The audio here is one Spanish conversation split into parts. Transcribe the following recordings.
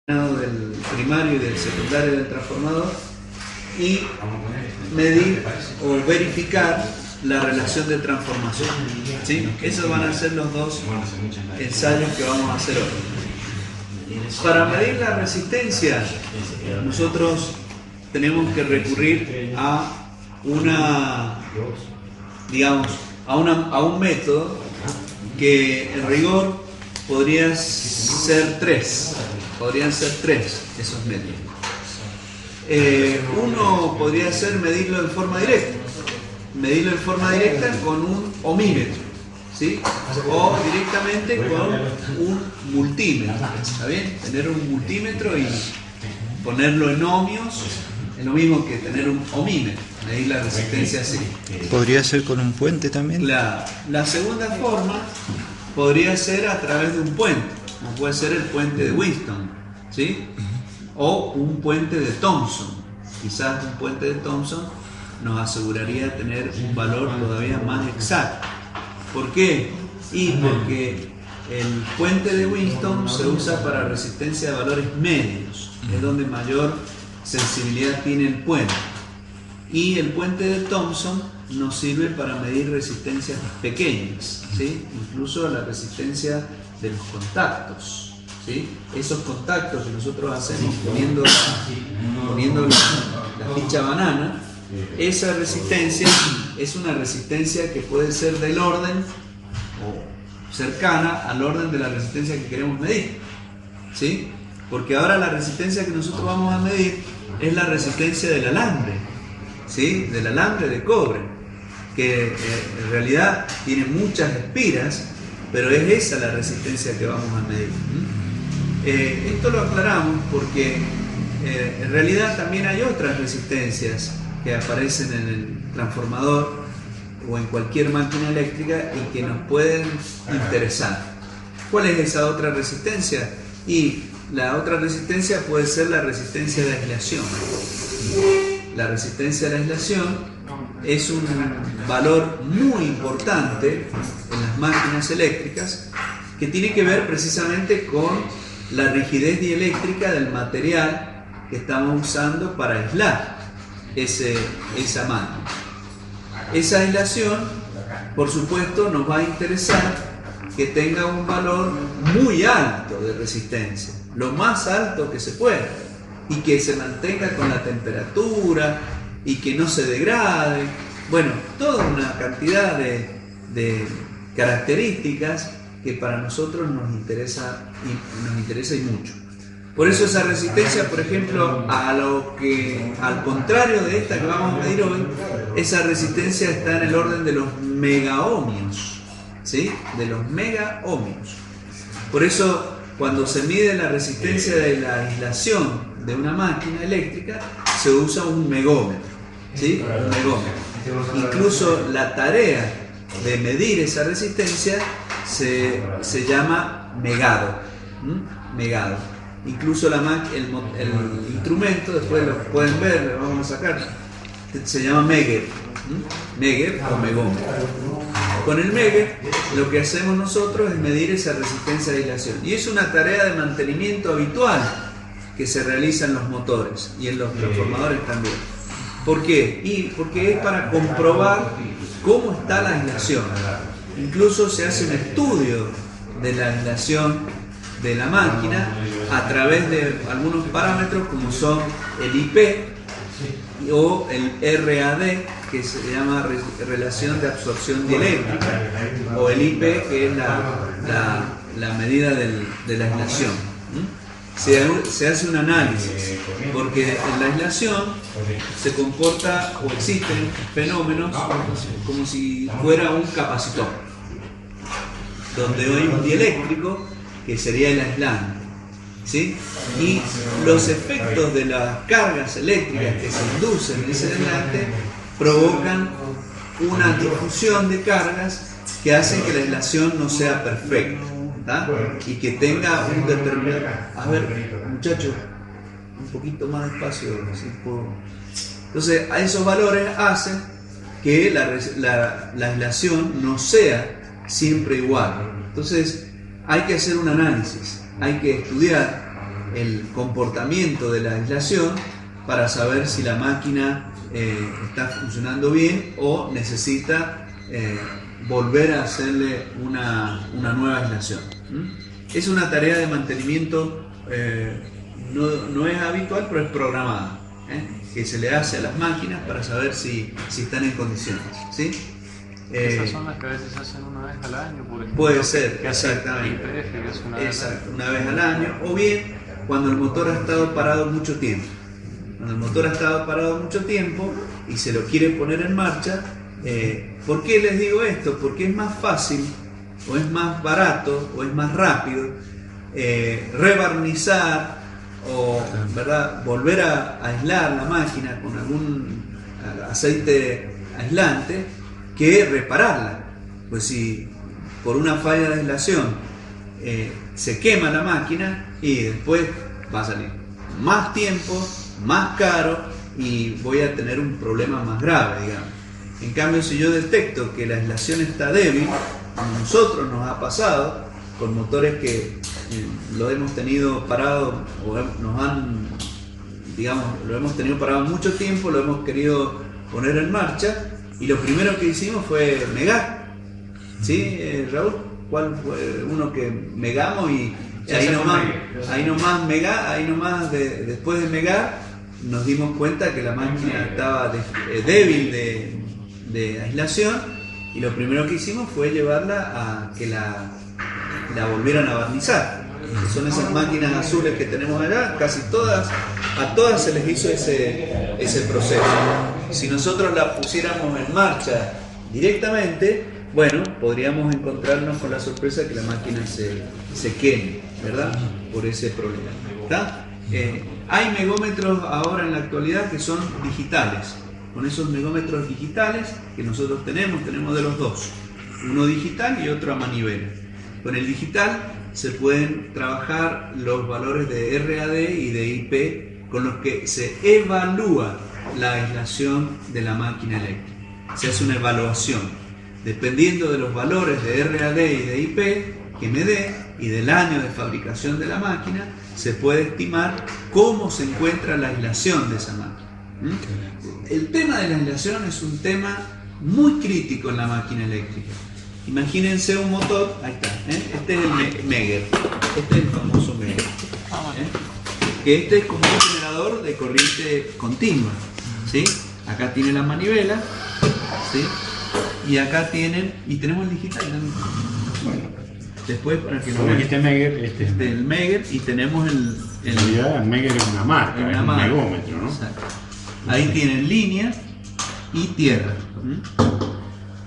del primario y del secundario del transformador y medir o verificar la relación de transformación. ¿Sí? Esos van a ser los dos ensayos que vamos a hacer hoy. Para medir la resistencia, nosotros tenemos que recurrir a un método que en rigor podrían ser tres esos métodos. Uno podría ser medirlo en forma directa con un ohmímetro, ¿sí? O directamente con un multímetro, ¿está bien? Tener un multímetro y ponerlo en ohmios es lo mismo que tener un ohmímetro, medir la resistencia así. ¿Podría ser con un puente también? La segunda forma podría ser a través de un puente, como puede ser el puente de Wheatstone, ¿sí? O un puente de Thomson. Quizás un puente de Thomson nos aseguraría tener un valor todavía más exacto. ¿Por qué? Y porque el puente de Wheatstone se usa para resistencia de valores medios, es donde mayor sensibilidad tiene el puente. Y el puente de Thomson nos sirve para medir resistencias pequeñas, ¿sí? Incluso la resistencia de los contactos, ¿sí? Esos contactos que nosotros hacemos poniendo la ficha banana, esa resistencia es una resistencia que puede ser del orden o cercana al orden de la resistencia que queremos medir, ¿sí? Porque ahora la resistencia que nosotros vamos a medir es la resistencia del alambre, ¿sí? Del alambre de cobre, que en realidad tiene muchas espiras, pero es esa la resistencia que vamos a medir. Esto lo aclaramos porque en realidad también hay otras resistencias que aparecen en el transformador o en cualquier máquina eléctrica y que nos pueden interesar. ¿Cuál es esa otra resistencia? Y la otra resistencia puede ser la resistencia de aislación. La resistencia de aislación es un valor muy importante en las máquinas eléctricas que tiene que ver precisamente con la rigidez dieléctrica del material que estamos usando para aislar esa máquina. Esa aislación, por supuesto, nos va a interesar que tenga un valor muy alto de resistencia, lo más alto que se pueda, y que se mantenga con la temperatura y que no se degrade. Bueno, toda una cantidad de características que para nosotros nos interesa y mucho. Por eso esa resistencia, por ejemplo, al contrario de esta que vamos a medir hoy, esa resistencia está en el orden de los megaohmios, ¿sí? De los megaohmios. Por eso, cuando se mide la resistencia de la aislación de una máquina eléctrica, se usa un megómetro, ¿sí? Un megómetro. Incluso la tarea de medir esa resistencia se llama megado. Megado. Incluso el instrumento, después lo pueden ver, lo vamos a sacar, se llama Megger. Megger o megómetro. Con el Megger lo que hacemos nosotros es medir esa resistencia de aislación. Y es una tarea de mantenimiento habitual que se realiza en los motores y en los transformadores también. ¿Por qué? Y porque es para comprobar cómo está la aislación. Incluso se hace un estudio de la aislación de la máquina a través de algunos parámetros como son el IP o el RAD, que se llama relación de absorción dieléctrica, o el IP, que es la medida de la aislación. Se hace un análisis, porque en la aislación se comporta o existen fenómenos como si fuera un capacitor, donde hay un dieléctrico que sería el aislante, ¿sí? Y los efectos de las cargas eléctricas que se inducen en ese aislante provocan una difusión de cargas que hacen que la aislación no sea perfecta, ¿tá? Y que tenga un determinado... A ver, muchachos, un poquito más despacio, si puedo. Entonces, a esos valores hacen que la aislación no sea siempre igual. Entonces, hay que hacer un análisis, hay que estudiar el comportamiento de la aislación para saber si la máquina está funcionando bien o necesita volver a hacerle una nueva aislación. Es una tarea de mantenimiento, no es habitual, pero es programada, que se le hace a las máquinas para saber si están en condiciones, ¿sí? Esas son las que a veces hacen una vez al año, por ejemplo. Puede ser, que hace exactamente. IPF, que es una vez al año, o bien cuando el motor ha estado parado mucho tiempo. Cuando el motor ha estado parado mucho tiempo y se lo quiere poner en marcha. ¿Por qué les digo esto? Porque es más fácil, o es más barato, o es más rápido rebarnizar o, ¿verdad?, volver a aislar la máquina con algún aceite aislante que repararla. Pues si por una falla de aislación se quema la máquina, y después va a salir más tiempo, más caro, y voy a tener un problema más grave, digamos. En cambio, si yo detecto que la aislación está débil, a nosotros nos ha pasado con motores que lo hemos tenido parado, o nos han, digamos, lo hemos tenido parado mucho tiempo, lo hemos querido poner en marcha, y lo primero que hicimos fue megar. ¿Sí, Raúl? ¿Cuál fue uno que megamos? Y ahí nomás después de megar nos dimos cuenta que la máquina estaba débil de aislación, y lo primero que hicimos fue llevarla a que la volvieran a barnizar. Son esas máquinas azules que tenemos allá, casi todas, a todas se les hizo ese proceso. Si nosotros la pusiéramos en marcha directamente, bueno, podríamos encontrarnos con la sorpresa que la máquina se queme, ¿verdad?, por ese problema. ¿Está? Hay megómetros ahora en la actualidad que son digitales. Con esos megómetros digitales que nosotros tenemos de los dos, uno digital y otro a manivela. Con el digital se pueden trabajar los valores de RAD y de IP con los que se evalúa la aislación de la máquina eléctrica. Se hace una evaluación dependiendo de los valores de RAD y de IP que me dé y del año de fabricación de la máquina. Se puede estimar cómo se encuentra la aislación de esa máquina. El tema de la aislación es un tema muy crítico en la máquina eléctrica. Imagínense un motor, ahí está, este es el Megger, este es el famoso Megger, que este es como un generador de corriente continua, ¿sí? Acá tiene la manivela, ¿sí? Y acá tenemos el digital también. Bueno, después para que lo vean. Este Megger, este es el Megger, y tenemos el Megger es una marca, es un megómetro, ¿no? Exacto. Ahí tienen línea y tierra.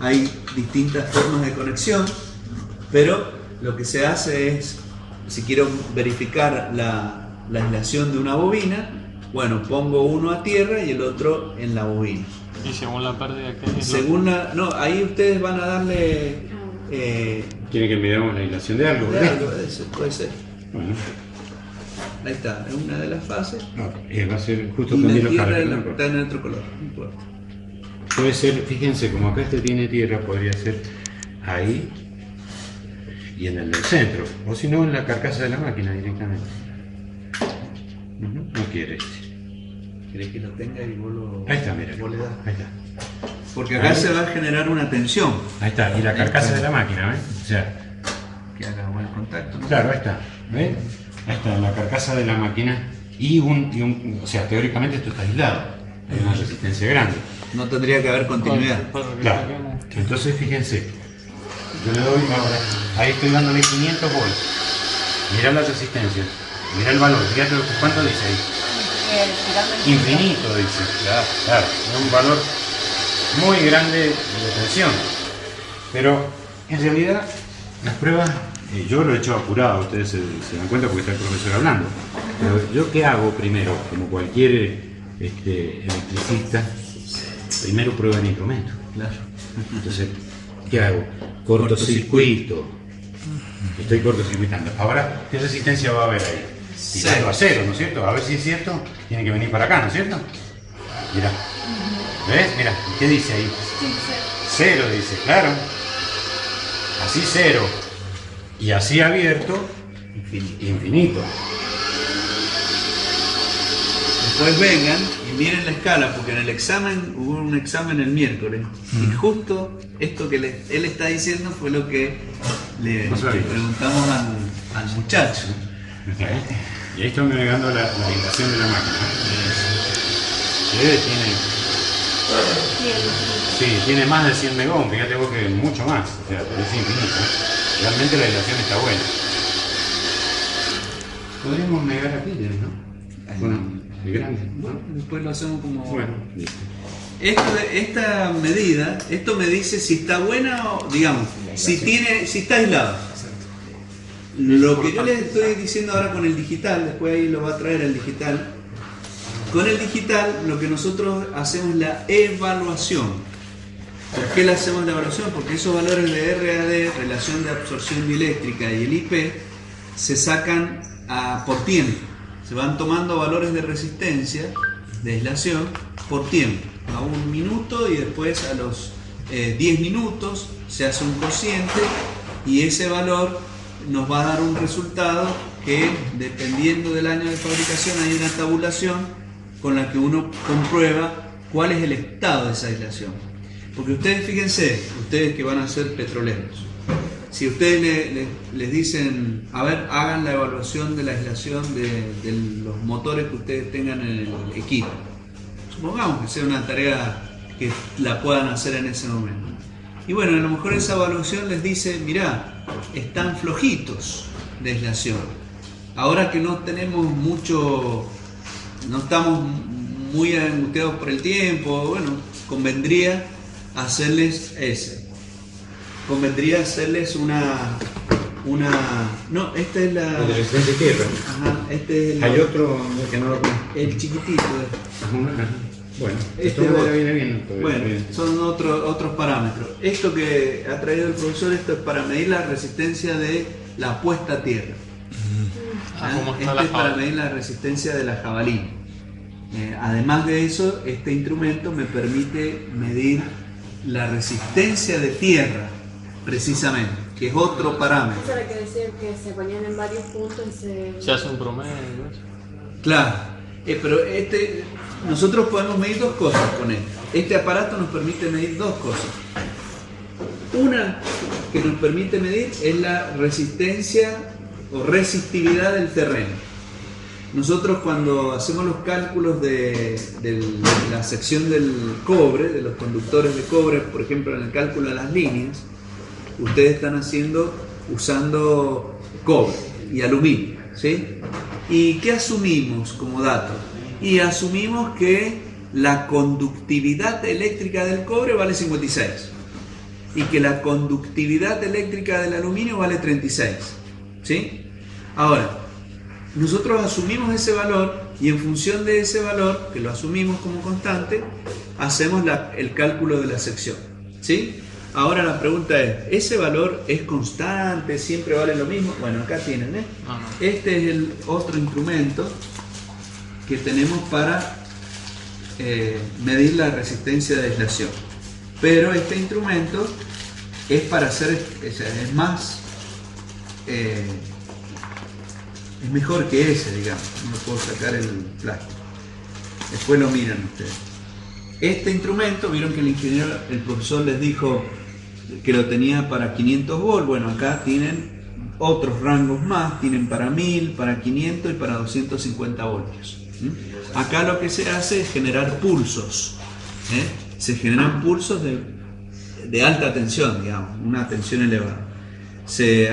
Hay distintas formas de conexión, pero lo que se hace es, si quiero verificar la aislación de una bobina, bueno, pongo uno a tierra y el otro en la bobina. Y según la pérdida que no, ahí ustedes van a darle... ¿Quieren que midamos la aislación de algo? Puede ser. Bueno. Ahí está, es una de las fases. Va a ser justo Y también la los tierra caracteres. está en otro color, no importa. Puede ser, fíjense, como acá este tiene tierra, podría ser ahí y en el del centro, o si no en la carcasa de la máquina directamente. No quiere. ¿Querés que lo tenga y vos lo... Ahí está, mira. vos le das? Ahí está. Porque acá se va a generar una tensión. Ahí está, y la carcasa de la máquina, ¿ves? O sea, Que haga buen contacto, ¿no? claro, ahí está, ¿ves? Ahí está, la carcasa de la máquina y o sea, teóricamente esto está aislado, hay una resistencia grande. No tendría que haber continuidad. Claro, entonces fíjense, yo le doy ahora, ahí estoy dándole 500 volts, mirá la resistencia, mirá el valor, fíjate cuánto dice ahí. Infinito dice, claro, es un valor muy grande de tensión, pero en realidad las pruebas, yo lo he hecho apurado, ustedes se dan cuenta porque está el profesor hablando, pero yo qué hago primero, como cualquier electricista, primero prueba el instrumento. Claro. Entonces, ¿qué hago? Cortocircuito. Estoy cortocircuitando. Ahora, ¿qué resistencia va a haber ahí? Tirando a cero, ¿no es cierto? A ver si es cierto, tiene que venir para acá, ¿no es cierto? Mira. ¿Ves? Mira, ¿qué dice ahí? Cero dice, claro. Así cero. Y así abierto, infinito. después vengan y miren la escala, porque en el examen, hubo un examen el miércoles, y justo esto que él está diciendo fue lo que le preguntamos al muchacho. Y ahí estoy navegando la vibración de la máquina. Tiene más de 100 megón, fíjate vos que mucho más, o sea, es infinito. Realmente la vibración está buena. Podríamos negar aquí, ¿no? Bueno, es grande, ¿no? Después lo hacemos como... Bueno, listo. Esta medida, esto me dice si está buena o, digamos, si está aislado. Lo que yo les estoy diciendo ahora con el digital, después ahí lo va a traer el digital. Con el digital lo que nosotros hacemos es la evaluación. ¿Por qué le hacemos la evaluación? Porque esos valores de RAD, relación de absorción dieléctrica, y el IP se sacan por tiempo. Se van tomando valores de resistencia, de aislación, por tiempo. A 1 minuto y después a los 10 minutos se hace un cociente y ese valor nos va a dar un resultado que, dependiendo del año de fabricación, hay una tabulación con la que uno comprueba cuál es el estado de esa aislación. Porque ustedes, fíjense, ustedes que van a ser petroleros, si ustedes les dicen, a ver, hagan la evaluación de la aislación de los motores que ustedes tengan en el equipo, supongamos que sea una tarea que la puedan hacer en ese momento. Y bueno, a lo mejor esa evaluación les dice, mirá, están flojitos de aislación. Ahora que no tenemos mucho, no estamos muy angustiados por el tiempo, bueno, convendría hacerles no, esta es la... El de resistencia de tierra. Ajá, este es el... Hay otro que no lo conozco. El chiquitito. Bueno, este viene bien. Bueno, son otros parámetros. Esto que ha traído el profesor, esto es para medir la resistencia de la puesta a tierra. ¿Cómo está este es para medir la resistencia de la jabalina. Además de eso, este instrumento me permite medir la resistencia de tierra, precisamente, que es otro parámetro. Eso era que decía que se ponían en varios puntos y se hace un promedio. Claro, pero nosotros podemos medir dos cosas con él. Este aparato nos permite medir dos cosas. Una que nos permite medir es la resistencia o resistividad del terreno. Nosotros, cuando hacemos los cálculos de la sección del cobre, de los conductores de cobre, por ejemplo en el cálculo de las líneas, ustedes están usando cobre y aluminio, ¿sí? ¿Y qué asumimos como dato? Y asumimos que la conductividad eléctrica del cobre vale 56 y que la conductividad eléctrica del aluminio vale 36, ¿sí? Ahora, nosotros asumimos ese valor y en función de ese valor, que lo asumimos como constante, hacemos el cálculo de la sección, ¿sí? Ahora la pregunta es, ¿ese valor es constante? ¿Siempre vale lo mismo? Bueno, acá tienen, ¿eh? Este es el otro instrumento que tenemos para medir la resistencia de aislación. Pero este instrumento es para hacer, es más... es mejor que ese, digamos. No puedo sacar el plástico. Después lo miran ustedes. Este instrumento, vieron que el profesor les dijo que lo tenía para 500 volts. Bueno, acá tienen otros rangos más. Tienen para 1000, para 500 y para 250 voltios. Acá lo que se hace es generar pulsos. Se generan pulsos de alta tensión, digamos, una tensión elevada. Se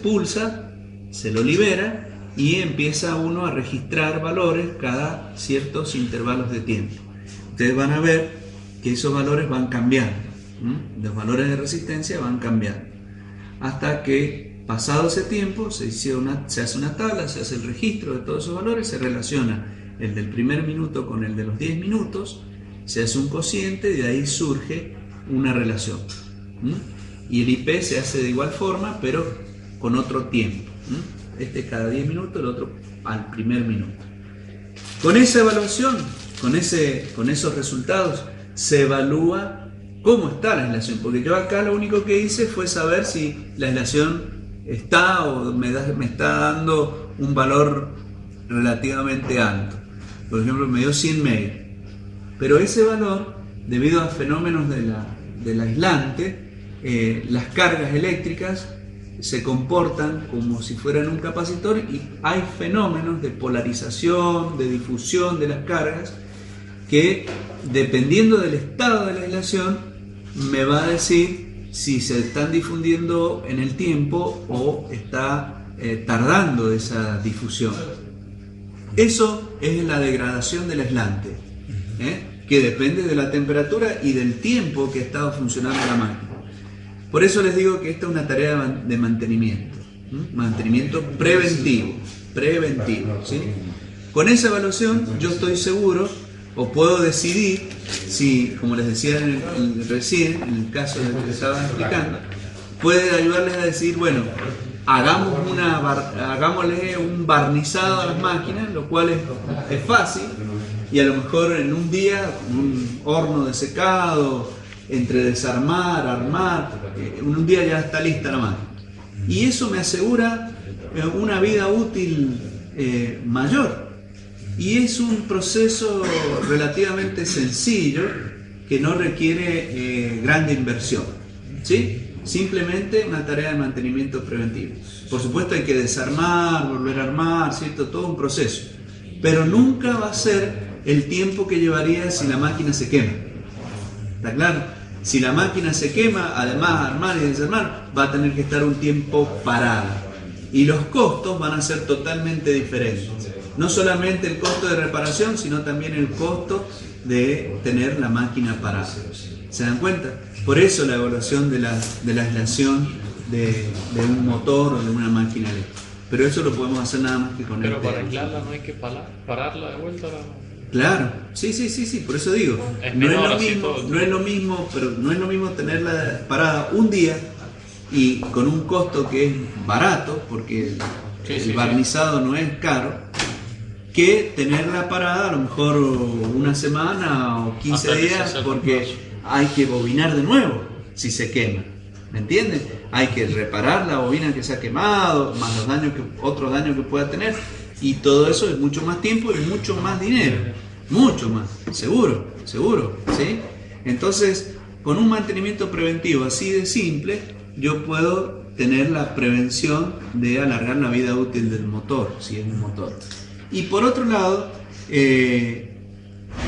pulsa, se lo libera y empieza uno a registrar valores cada ciertos intervalos de tiempo. Ustedes van a ver que esos valores van cambiando, los valores de resistencia van cambiando, hasta que pasado ese tiempo se hace una tabla, se hace el registro de todos esos valores, se relaciona el del primer minuto con el de los 10 minutos, se hace un cociente y de ahí surge una relación. Y el IP se hace de igual forma, pero con otro tiempo. Este cada 10 minutos, el otro al primer minuto. Con esa evaluación, con esos resultados, se evalúa cómo está la aislación. Porque yo acá lo único que hice fue saber si la aislación está o me está dando un valor relativamente alto. por ejemplo, me dio 100 megas. Pero ese valor, debido a fenómenos del aislante, las cargas eléctricas se comportan como si fueran un capacitor y hay fenómenos de polarización, de difusión de las cargas que, dependiendo del estado de la aislación, me va a decir si se están difundiendo en el tiempo o está tardando esa difusión. Eso es la degradación del aislante, que depende de la temperatura y del tiempo que ha estado funcionando la máquina. Por eso les digo que esta es una tarea de mantenimiento, mantenimiento preventivo, ¿sí? Con esa evaluación yo estoy seguro o puedo decidir si, como les decía recién, en el caso del que les estaba explicando, puede ayudarles a decir, bueno, hagámosle un barnizado a las máquinas, lo cual es fácil, y a lo mejor en un día, un horno de secado, entre desarmar, armar, en un día ya está lista la máquina. Y eso me asegura una vida útil mayor. Y es un proceso relativamente sencillo que no requiere grande inversión, ¿sí? Simplemente una tarea de mantenimiento preventivo. Por supuesto hay que desarmar, volver a armar, ¿cierto? Todo un proceso. Pero nunca va a ser el tiempo que llevaría si la máquina se quema. ¿Está claro? Si la máquina se quema, además armar y desarmar, va a tener que estar un tiempo parada. Y los costos van a ser totalmente diferentes. No solamente el costo de reparación, sino también el costo de tener la máquina parada. ¿Se dan cuenta? Por eso la evaluación de la aislación de un motor o de una máquina eléctrica. Pero eso lo podemos hacer nada más que con el. Pero para aislarla no hay que pararla de vuelta. Claro, sí, por eso digo, no es lo mismo tenerla parada un día y con un costo que es barato, porque el barnizado no es caro, que tenerla parada a lo mejor una semana o 15 días porque hay que bobinar de nuevo si se quema, ¿me entiendes? Hay que reparar la bobina que se ha quemado, más los otros daños que pueda tener, y todo eso es mucho más tiempo y mucho más dinero, mucho más, seguro, ¿sí? Entonces, con un mantenimiento preventivo así de simple, yo puedo tener la prevención de alargar la vida útil del motor, si es un motor. Y por otro lado,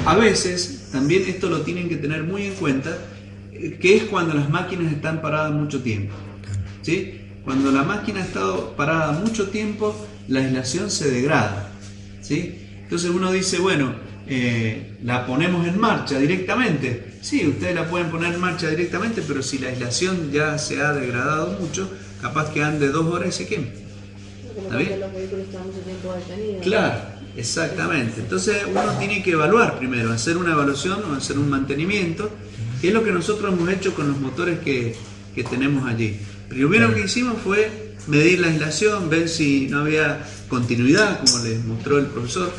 a veces, también esto lo tienen que tener muy en cuenta, que es cuando las máquinas están paradas mucho tiempo, ¿sí? Cuando la máquina ha estado parada mucho tiempo, la aislación se degrada, ¿sí? Entonces uno dice, bueno, la ponemos en marcha directamente. Sí, ustedes la pueden poner en marcha directamente, pero si la aislación ya se ha degradado mucho, capaz que ande 2 horas y se queme. ¿Está bien? Los vehículos están mucho tiempo detenidos. Claro, exactamente. Entonces uno tiene que evaluar primero, hacer una evaluación o hacer un mantenimiento, que es lo que nosotros hemos hecho con los motores que tenemos allí. Primero que hicimos fue medir la aislación, ver si no había continuidad, como les mostró el profesor,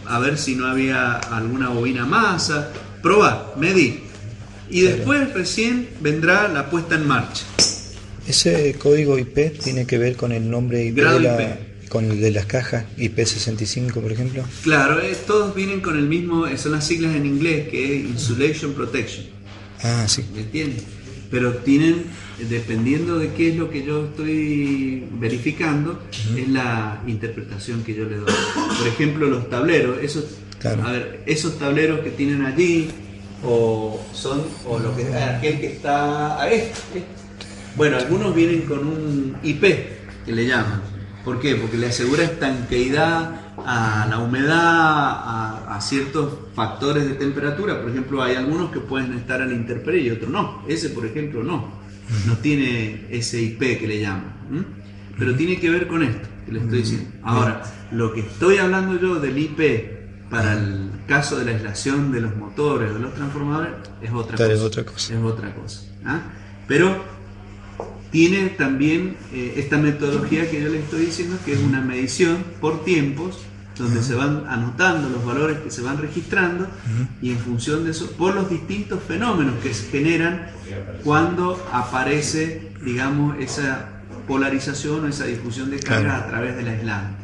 a ver si no había alguna bobina masa, probar, medir. Y después recién vendrá la puesta en marcha. ¿Ese código IP tiene que ver con el nombre IP, con el de las cajas IP65, por ejemplo? Claro, todos vienen con el mismo, son las siglas en inglés, que es Insulation Protection. Ah, sí. ¿Me entiendes? Pero tienen, dependiendo de qué es lo que yo estoy verificando, es la interpretación que yo le doy. Por ejemplo, los tableros, esos tableros que tienen allí, o lo que aquel que está a bueno, algunos vienen con un IP que le llaman. ¿Por qué? Porque le asegura estanqueidad a la humedad, a ciertos factores de temperatura. Por ejemplo, hay algunos que pueden estar a la intemperie y otros no. Ese, por ejemplo, no tiene ese IP que le llaman. Pero tiene que ver con esto que le estoy diciendo. Ahora, lo que estoy hablando yo del IP para el caso de la aislación de los motores o de los transformadores es otra cosa. Es otra cosa. Pero tiene también esta metodología que yo les estoy diciendo, que es una medición por tiempos, donde se van anotando los valores que se van registrando, y en función de eso, por los distintos fenómenos que se generan cuando aparece, digamos, esa polarización o esa difusión de carga a través del aislante.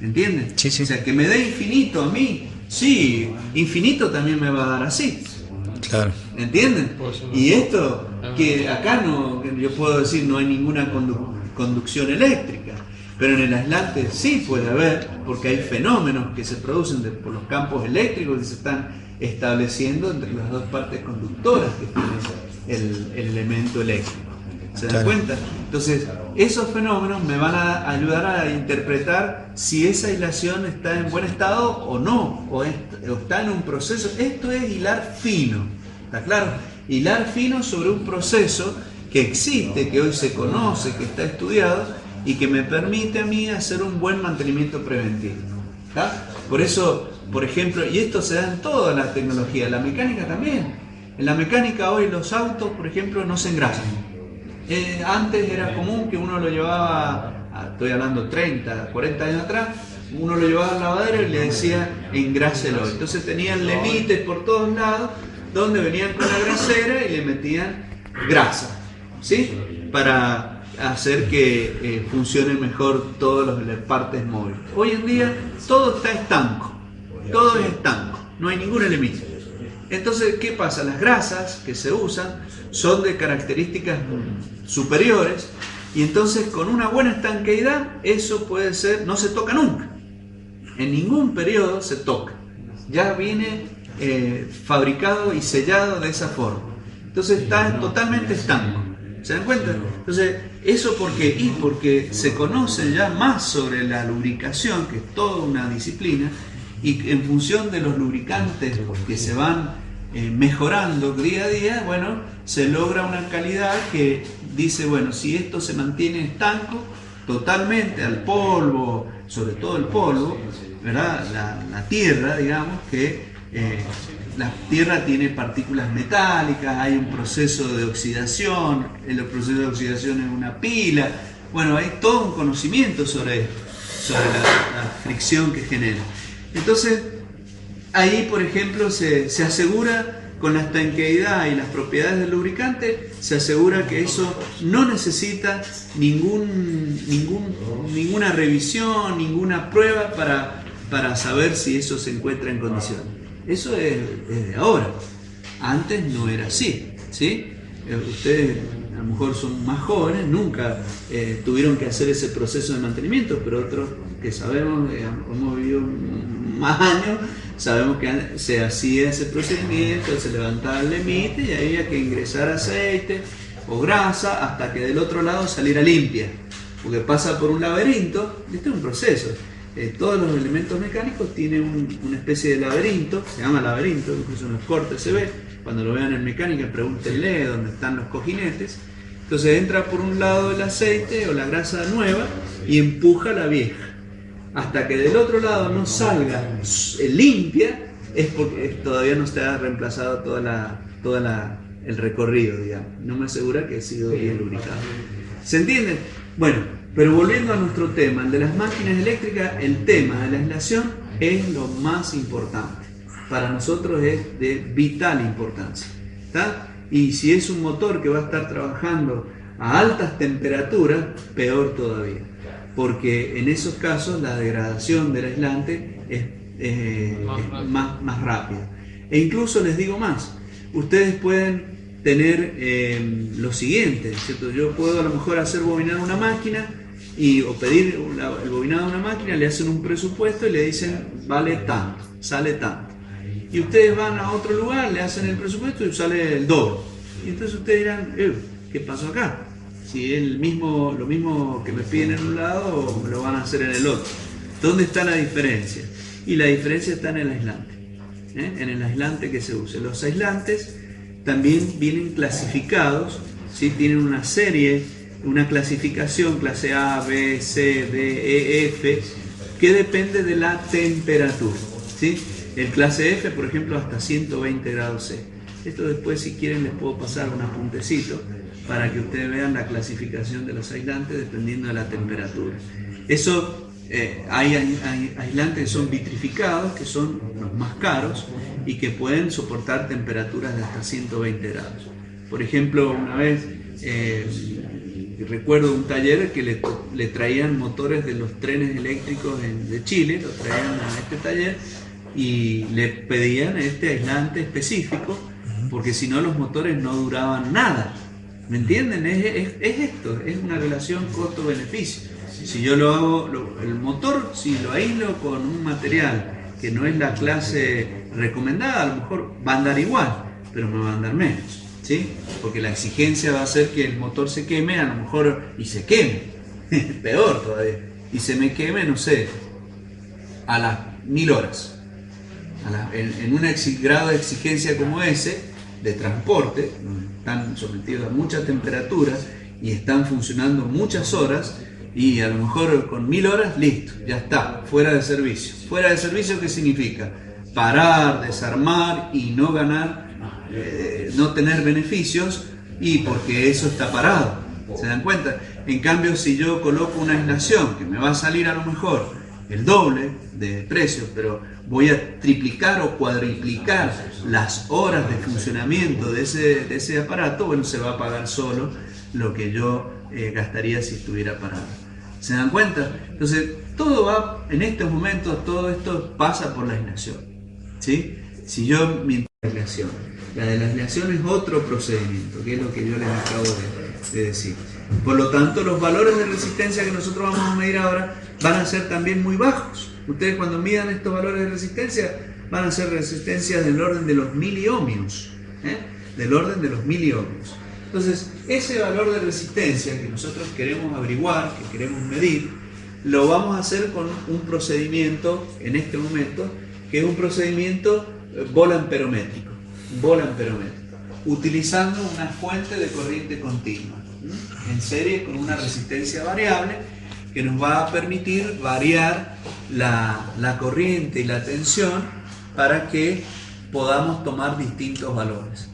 ¿Entiendes? Sí. O sea, que me dé infinito a mí Sí, infinito también me va a dar así. Claro. ¿Entienden? Y esto, que acá no, yo puedo decir, no hay ninguna conducción eléctrica, pero en el aislante sí puede haber, porque hay fenómenos que se producen por los campos eléctricos que se están estableciendo entre las dos partes conductoras que tiene el elemento eléctrico. ¿Se dan cuenta? Entonces, esos fenómenos me van a ayudar a interpretar si esa aislación está en buen estado o no, o está en un proceso. Esto es hilar fino, ¿está claro? Hilar fino sobre un proceso que existe, que hoy se conoce, que está estudiado y que me permite a mí hacer un buen mantenimiento preventivo. ¿Está? Por eso, por ejemplo, y esto se da en toda la tecnología, la mecánica también. En la mecánica hoy los autos, por ejemplo, no se engrasan. Antes era común que uno lo llevaba, estoy hablando 30, 40 años atrás, uno lo llevaba al lavadero y le decía engráselo. Entonces tenían lemites por todos lados donde venían con la grasera y le metían grasa, ¿sí? Para hacer que funcionen mejor todas las partes móviles. Hoy en día todo está estanco, todo es estanco, no hay ningún elemento. Entonces, ¿qué pasa? Las grasas que se usan son de características superiores y entonces con una buena estanqueidad eso puede ser, no se toca nunca. En ningún periodo se toca. Ya viene fabricado y sellado de esa forma. Entonces está totalmente estanco. ¿Se dan cuenta? Entonces, ¿eso por qué? Y porque se conoce ya más sobre la lubricación, que es toda una disciplina, y en función de los lubricantes que se van mejorando día a día, bueno, se logra una calidad que dice, bueno, si esto se mantiene estanco totalmente al polvo, sobre todo el polvo, ¿verdad? La tierra, digamos, que la tierra tiene partículas metálicas, hay un proceso de oxidación, el proceso de oxidación es una pila, bueno, hay todo un conocimiento sobre esto, sobre la fricción que genera. Entonces, ahí, por ejemplo, se asegura con la estanqueidad y las propiedades del lubricante, se asegura que eso no necesita ninguna revisión, ninguna prueba para saber si eso se encuentra en condiciones. Eso es de ahora. Antes no era así, ¿sí? Ustedes a lo mejor son más jóvenes, nunca tuvieron que hacer ese proceso de mantenimiento, pero otros que sabemos, hemos vivido más años, sabemos que se hacía ese procedimiento, se levantaba el lemite y había que ingresar aceite o grasa hasta que del otro lado saliera limpia, porque pasa por un laberinto. Este es un proceso. Todos los elementos mecánicos tienen una especie de laberinto, se llama laberinto, incluso en los cortes se ve. Cuando lo vean en mecánica, pregúntenle dónde están los cojinetes. Entonces entra por un lado el aceite o la grasa nueva y empuja la vieja. Hasta que del otro lado no salga limpia, es porque todavía no se ha reemplazado el recorrido, digamos. No me asegura que ha sido bien lubricado. ¿Se entiende? Bueno, pero volviendo a nuestro tema, el de las máquinas eléctricas, el tema de la aislación es lo más importante. Para nosotros es de vital importancia, ¿está? Y si es un motor que va a estar trabajando a altas temperaturas, peor todavía, porque en esos casos la degradación del aislante es más rápida. E incluso les digo más, ustedes pueden tener lo siguiente, ¿cierto? Yo puedo a lo mejor hacer bobinar una máquina o pedir el bobinado de una máquina, le hacen un presupuesto y le dicen vale tanto, sale tanto. Y ustedes van a otro lugar, le hacen el presupuesto y sale el doble. Y entonces ustedes dirán, ¿qué pasó acá? Si es lo mismo que me piden en un lado o me lo van a hacer en el otro. ¿Dónde está la diferencia? Y la diferencia está en el aislante, en el aislante que se use. Los aislantes también vienen clasificados, ¿sí? Tienen una serie, una clasificación, clase A, B, C, D, E, F, que depende de la temperatura, ¿sí? El clase F, por ejemplo, hasta 120 grados C. Esto después, si quieren, les puedo pasar un apuntecito para que ustedes vean la clasificación de los aislantes dependiendo de la temperatura. Eso, hay aislantes que son vitrificados, que son los más caros y que pueden soportar temperaturas de hasta 120 grados. Por ejemplo, una vez recuerdo un taller que le traían motores de los trenes eléctricos de Chile, los traían a este taller y le pedían este aislante específico, porque si no los motores no duraban nada. ¿Me entienden? Es esto, es una relación costo-beneficio. Si yo lo hago, el motor, si lo aíslo con un material que no es la clase recomendada, a lo mejor va a andar igual, pero me va a andar menos, ¿sí? Porque la exigencia va a hacer que el motor se queme, a lo mejor, y se queme, peor todavía, y se me queme, no sé, a las 1000 horas. En un grado de exigencia como ese, de transporte, están sometidos a muchas temperaturas y están funcionando muchas horas, y a lo mejor con 1000 horas, listo, ya está, fuera de servicio. ¿Fuera de servicio qué significa? Parar, desarmar y no ganar, no tener beneficios, y porque eso está parado. ¿Se dan cuenta? En cambio, si yo coloco una aislación que me va a salir a lo mejor el doble de precio, pero voy a triplicar o cuadriplicar las horas de funcionamiento de ese aparato, bueno, se va a pagar solo lo que yo gastaría si estuviera parado. ¿Se dan cuenta? Entonces, todo va, en estos momentos, todo esto pasa por la aislación, ¿sí? Si yo, la de la aislación es otro procedimiento, que es lo que yo les acabo de decir. Por lo tanto, los valores de resistencia que nosotros vamos a medir ahora van a ser también muy bajos. Ustedes cuando midan estos valores de resistencia, van a ser resistencias del orden de los miliohmios, del orden de los miliohmios. Entonces, ese valor de resistencia que nosotros queremos averiguar, que queremos medir, lo vamos a hacer con un procedimiento, en este momento, que es un procedimiento volamperométrico, utilizando una fuente de corriente continua, en serie con una resistencia variable, que nos va a permitir variar la corriente y la tensión para que podamos tomar distintos valores.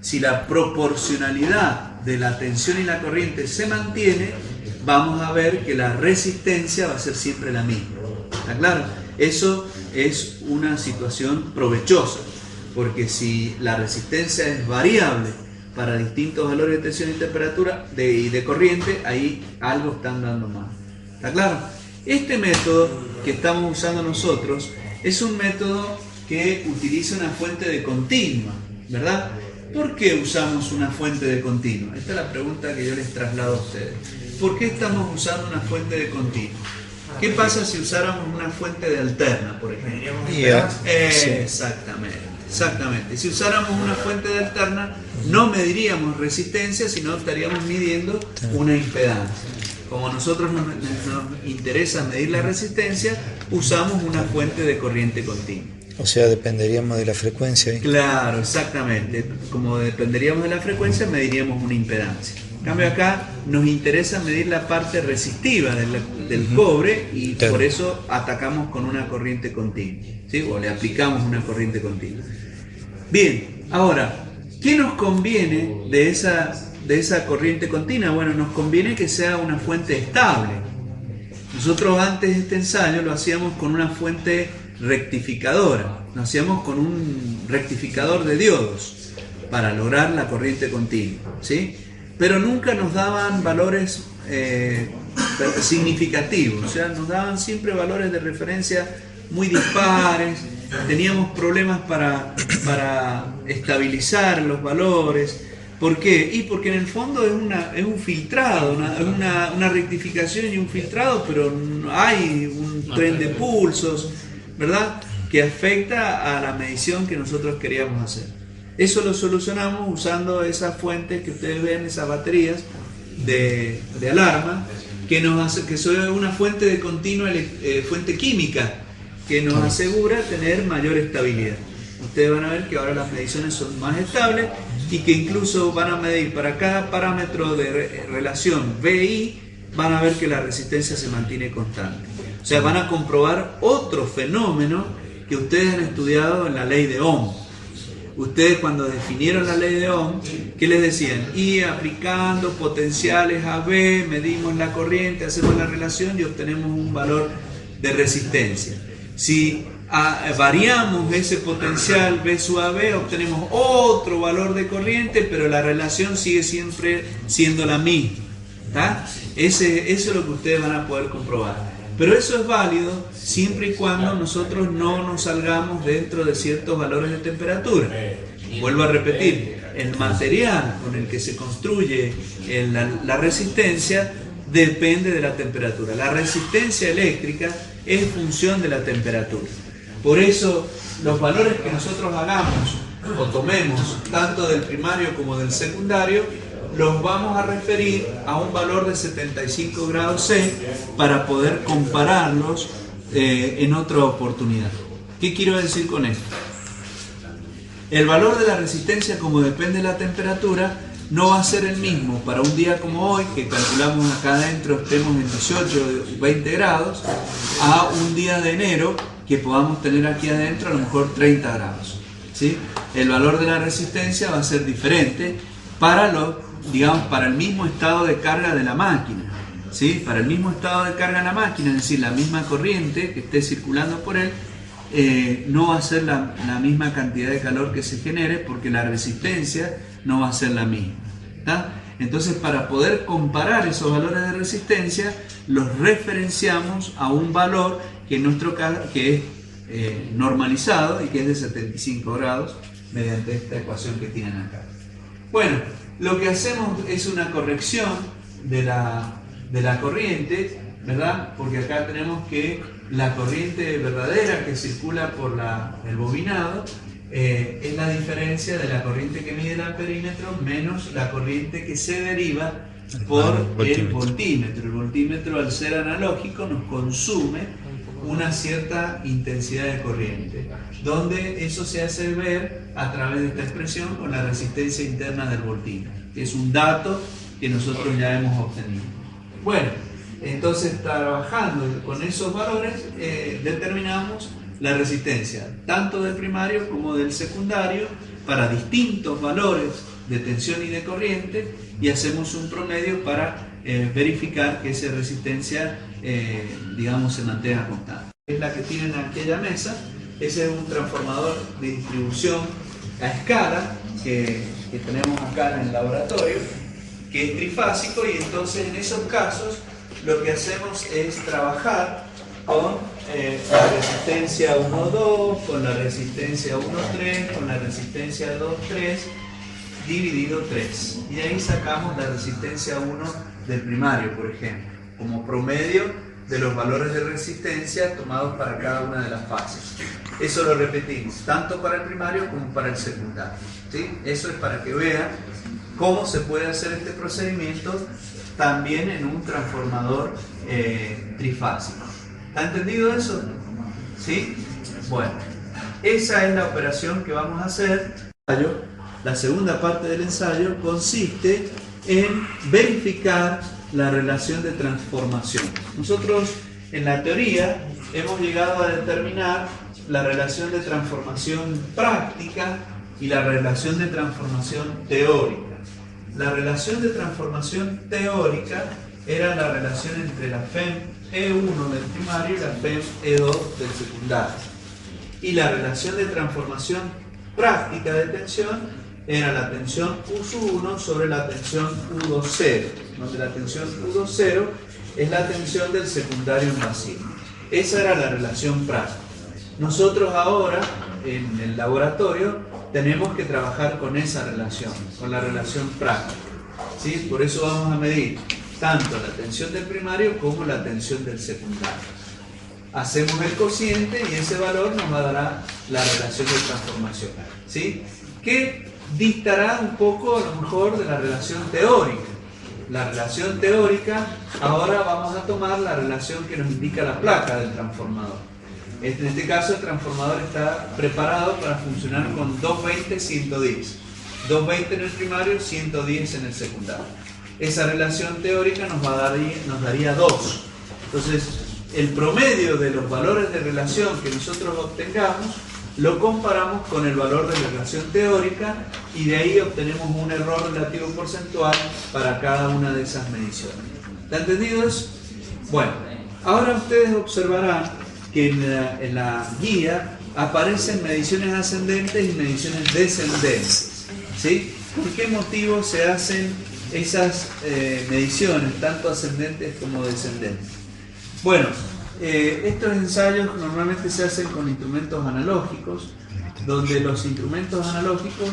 Si la proporcionalidad de la tensión y la corriente se mantiene, vamos a ver que la resistencia va a ser siempre la misma. ¿Está claro? Eso es una situación provechosa, porque si la resistencia es variable para distintos valores de tensión y temperatura y de corriente, ahí algo están dando mal. ¿Está claro? Este método que estamos usando nosotros es un método que utiliza una fuente de continua, ¿verdad? ¿Por qué usamos una fuente de continua? Esta es la pregunta que yo les traslado a ustedes. ¿Por qué estamos usando una fuente de continua? ¿Qué pasa si usáramos una fuente de alterna, por ejemplo? Exactamente. Si usáramos una fuente de alterna, no mediríamos resistencia, sino estaríamos midiendo una impedancia. Como a nosotros nos interesa medir la resistencia, usamos una fuente de corriente continua. O sea, dependeríamos de la frecuencia. Claro, exactamente. Como dependeríamos de la frecuencia, mediríamos una impedancia. En cambio acá nos interesa medir la parte resistiva del cobre, y claro, por eso atacamos con una corriente continua, ¿sí? O le aplicamos una corriente continua. Bien, ahora, ¿qué nos conviene de esa corriente continua? Bueno, nos conviene que sea una fuente estable. Nosotros antes de este ensayo lo hacíamos con una fuente rectificadora, lo hacíamos con un rectificador de diodos para lograr la corriente continua, ¿sí? Pero nunca nos daban valores significativos, o sea, nos daban siempre valores de referencia muy dispares, teníamos problemas para estabilizar los valores. ¿Por qué? Y porque en el fondo es un filtrado, una rectificación y un filtrado, pero hay un tren de pulsos, ¿verdad?, que afecta a la medición que nosotros queríamos hacer. Eso lo solucionamos usando esas fuentes que ustedes ven, esas baterías de alarma, que son una fuente de continua, fuente química, que nos asegura tener mayor estabilidad. Ustedes van a ver que ahora las mediciones son más estables, y que incluso van a medir para cada parámetro de relación VI, van a ver que la resistencia se mantiene constante. O sea, van a comprobar otro fenómeno que ustedes han estudiado en la ley de Ohm. Ustedes cuando definieron la ley de Ohm, ¿qué les decían? Y aplicando potenciales a V, medimos la corriente, hacemos la relación y obtenemos un valor de resistencia. Si variamos ese potencial V sub AB, obtenemos otro valor de corriente, pero la relación sigue siempre siendo la misma. ¿Está? Eso es lo que ustedes van a poder comprobar. Pero eso es válido siempre y cuando nosotros no nos salgamos dentro de ciertos valores de temperatura. Vuelvo a repetir, el material con el que se construye la resistencia depende de la temperatura. La resistencia eléctrica es función de la temperatura. Por eso los valores que nosotros hagamos o tomemos, tanto del primario como del secundario, los vamos a referir a un valor de 75 grados C para poder compararlos en otra oportunidad. ¿Qué quiero decir con esto? El valor de la resistencia, como depende de la temperatura, no va a ser el mismo para un día como hoy, que calculamos acá adentro estemos en 18 o 20 grados, a un día de enero que podamos tener aquí adentro a lo mejor 30 grados. ¿Sí? El valor de la resistencia va a ser diferente para para el mismo estado de carga de la máquina. ¿Sí? Para el mismo estado de carga de la máquina, es decir, la misma corriente que esté circulando por él, no va a ser la misma cantidad de calor que se genere, porque la resistencia no va a ser la misma. ¿Tá? Entonces, para poder comparar esos valores de resistencia, los referenciamos a un valor que en nuestro caso que es normalizado y que es de 75 grados mediante esta ecuación que tienen acá. Bueno, lo que hacemos es una corrección de la corriente, ¿verdad? Porque acá tenemos que la corriente verdadera que circula por el bobinado es la diferencia de la corriente que mide el amperímetro menos la corriente que se deriva por el voltímetro. El voltímetro, al ser analógico, nos consume una cierta intensidad de corriente, donde eso se hace ver a través de esta expresión con la resistencia interna del voltímetro, que es un dato que nosotros ya hemos obtenido. Bueno, entonces, trabajando con esos valores, determinamos la resistencia tanto del primario como del secundario para distintos valores de tensión y de corriente, y hacemos un promedio para verificar que esa resistencia se mantenga constante. Es la que tienen en aquella mesa. Ese es un transformador de distribución a escala que tenemos acá en el laboratorio, que es trifásico, y entonces en esos casos lo que hacemos es trabajar con la resistencia 1,2, con la resistencia 1,3, con la resistencia 2,3 dividido 3. Y de ahí sacamos la resistencia 1 del primario, por ejemplo, como promedio de los valores de resistencia tomados para cada una de las fases. Eso lo repetimos, tanto para el primario como para el secundario. ¿Sí? Eso es para que vean cómo se puede hacer este procedimiento también en un transformador trifásico. ¿Ha entendido eso? ¿Sí? Bueno, esa es la operación que vamos a hacer. La segunda parte del ensayo consiste en verificar la relación de transformación. Nosotros en la teoría hemos llegado a determinar la relación de transformación práctica y la relación de transformación teórica. La relación de transformación teórica era la relación entre la FEM E1 del primario y la FEM E2 del secundario. Y la relación de transformación práctica de tensión era la tensión U1 sobre la tensión U20, donde la tensión U20 es la tensión del secundario invasivo. Esa era la relación práctica. Nosotros ahora, en el laboratorio, tenemos que trabajar con esa relación, con la relación práctica. ¿Sí? Por eso vamos a medir tanto la tensión del primario como la tensión del secundario. Hacemos el cociente y ese valor nos dará la relación de transformación. ¿Sí? Que distará un poco a lo mejor de la relación teórica. La relación teórica, ahora vamos a tomar la relación que nos indica la placa del transformador. En este caso el transformador está preparado para funcionar con 220-110. 220 en el primario, 110 en el secundario. Esa relación teórica nos daría 2. Entonces, el promedio de los valores de relación que nosotros obtengamos lo comparamos con el valor de la relación teórica y de ahí obtenemos un error relativo porcentual para cada una de esas mediciones. ¿Está entendido eso? Bueno, ahora ustedes observarán que en la guía aparecen mediciones ascendentes y mediciones descendentes. ¿Sí? ¿Por qué motivo se hacen esas mediciones, tanto ascendentes como descendentes? Bueno, estos ensayos normalmente se hacen con instrumentos analógicos, donde los instrumentos analógicos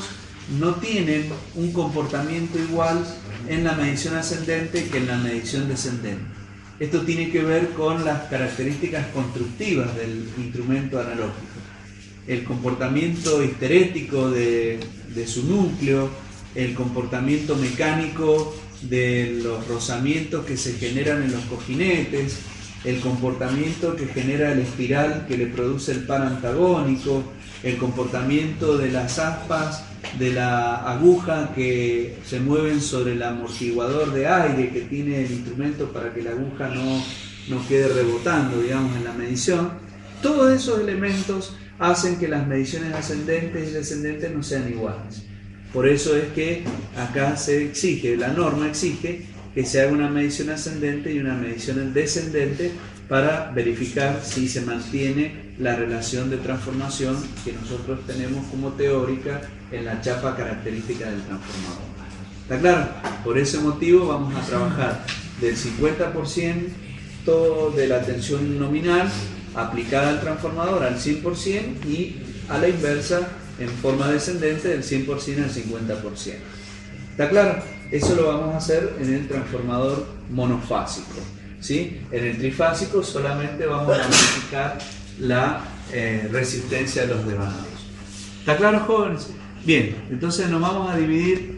no tienen un comportamiento igual en la medición ascendente que en la medición descendente. Esto tiene que ver con las características constructivas del instrumento analógico. El comportamiento histerético de su núcleo, el comportamiento mecánico de los rozamientos que se generan en los cojinetes, el comportamiento que genera el espiral que le produce el par antagónico, el comportamiento de las aspas de la aguja que se mueven sobre el amortiguador de aire que tiene el instrumento para que la aguja no quede rebotando, digamos, en la medición. Todos esos elementos hacen que las mediciones ascendentes y descendentes no sean iguales. Por eso es que acá se exige, la norma exige que se haga una medición ascendente y una medición descendente para verificar si se mantiene la relación de transformación que nosotros tenemos como teórica en la chapa característica del transformador. ¿Está claro? Por ese motivo vamos a trabajar del 50% de la tensión nominal aplicada al transformador al 100% y a la inversa en forma descendente del 100% al 50%. ¿Está claro? Eso lo vamos a hacer en el transformador monofásico, ¿sí? En el trifásico solamente vamos a verificar la resistencia de los devanados. ¿Está claro, jóvenes? Bien, entonces nos vamos a dividir